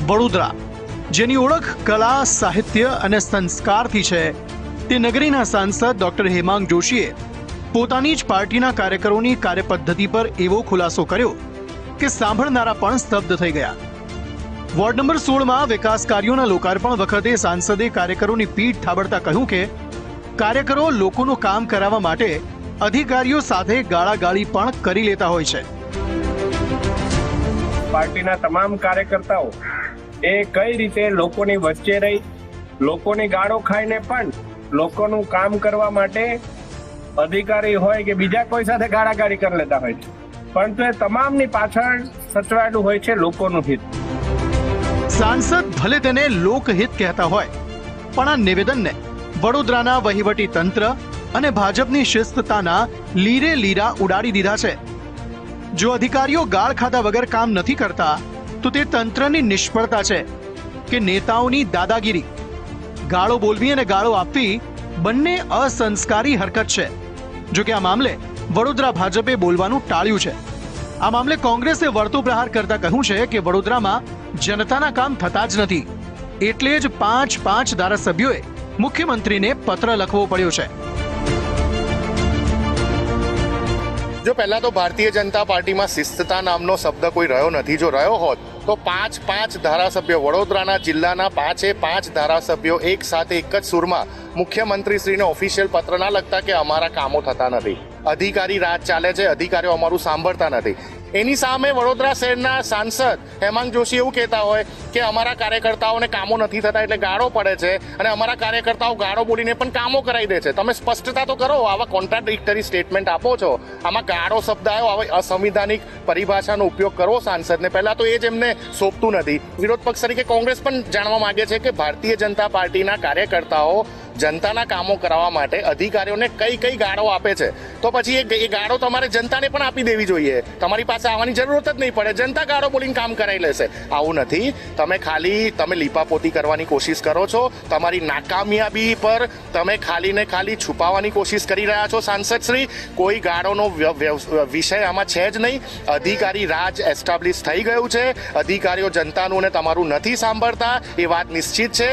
વડોદરા, જેની ઓળખ કલા, સાહિત્ય અને સંસ્કારથી છે, તે નગરીના સાંસદ ડોક્ટર હેમાંગ જોશીએ પોતાની જ પાર્ટીના કાર્યકરોની કાર્યપદ્ધતિ પર એવો ખુલાસો કર્યો કે સાંભળનારા પણ સ્તબ્ધ થઈ ગયા. વોર્ડ નંબર 16માં વિકાસ કાર્યોના લોકાર્પણ વખતે સાંસદે કાર્યકરોની પીઠ થાબડતા કહ્યું કે કાર્યકરો લોકોનું કામ કરાવવા માટે અધિકારીઓ સાથે ગાળાગાળી પણ કરી લેતા હોય છે. પાર્ટીના તમામ કાર્યકર્તાઓ એ કઈ રીતે લોકોની વચ્ચે રહી, લોકોની ગાળો ખાઈને પણ લોકોનું કામ કરવા માટે અધિકારી હોય કે બીજા કોઈ સાથે ગાળાગાળી કરી લેતા હોય છે, પરંતુ એ તમામની પાછળ સચવાયેલું હોય છે લોકોનું હિત. સાંસદ ભલે તેને લોકહિત કહેતા હોય, પણ આ નિવેદનને વડોદરાના વહીવટી તંત્ર અને ભાજપની શિસ્તતાના લીરે લીરા ઉડાડી દીધા છે. જો અધિકારીઓ ગાળ ખાધા વગર કામ નથી કરતા તો તે તંત્રની નિષ્ફળતા છે કે નેતાઓની દાદાગીરી. ગાળો બોલવી અને ગાળો આપવી બંને અસંસ્કારી હરકત છે. જો કે આ મામલે વડોદરા ભાજપે બોલવાનું ટાળ્યું છે. આ મામલે કોંગ્રેસે વળતો પ્રહાર કરતા કહ્યું છે કે વડોદરામાં જનતાના કામ થતા જ નથી, એટલે જ પાંચ ધારાસભ્યોએ મુખ્યમંત્રીને પત્ર લખવો પડ્યો છે. જો પહેલા તો ભારતીય જનતા પાર્ટીમાં શિસ્તતા નામનો શબ્દ કોઈ રહ્યો નથી. જો રહ્યો હોત તો પાંચ ધારાસભ્યો, વડોદરાના જિલ્લાના પાંચ ધારાસભ્યો એક સાથે એક જ સુરમાં મુખ્યમંત્રીશ્રીને ઓફિશિયલ પત્ર ના લખતા કે અમારા કામો થતા નથી, અધિકારી રાજ ચાલે છે, અધિકારીઓ અમારું સાંભળતા નથી. એની સામે વડોદરા શહેરના સાંસદ હેમાંગ જોશી એવું કહેતા હોય કે અમારા કાર્યકર્તાઓને કામો નથી થતા એટલે ગાળો પડે છે અને અમારા કાર્યકર્તાઓ ગાળો બોલીને પણ કામો કરાવી દે છે. તમે સ્પષ્ટતા તો કરો. આવા કોન્ટ્રાડિક્ટરી સ્ટેટમેન્ટ આપો છો. આમાં ગાળો શબ્દ આવ્યો, આવા અસંવિધાનિક પરિભાષાનો ઉપયોગ કરવો સાંસદને, પહેલા તો એ જ એમને સોંપતું નથી. વિરોધ પક્ષ તરીકે કોંગ્રેસ પણ જાણવા માંગે છે કે ભારતીય જનતા પાર્ટીના કાર્યકર્તાઓ જનતાના કામો કરાવવા માટે અધિકારીઓને કઈ ગાળો આપે છે, તો પછી એ ગાળો તમારે જનતાને પણ આપી દેવી જોઈએ. તમારી પાસે આવવાની જરૂરત જ નહીં પડે, જનતા ગાળો બોલીને કામ કરાવી લેશે. આવું નથી. તમે લીપાપોતી કરવાની કોશિશ કરો છો. તમારી નાકામયાબી પર તમે ખાલી છુપાવવાની કોશિશ કરી રહ્યા છો સાંસદ શ્રી. કોઈ ગાળોનો વિષય આમાં છે જ નહીં. અધિકારી રાજ એસ્ટાબ્લિશ થઈ ગયું છે. અધિકારીઓ જનતાનું ને તમારું નથી સાંભળતા, એ વાત નિશ્ચિત છે.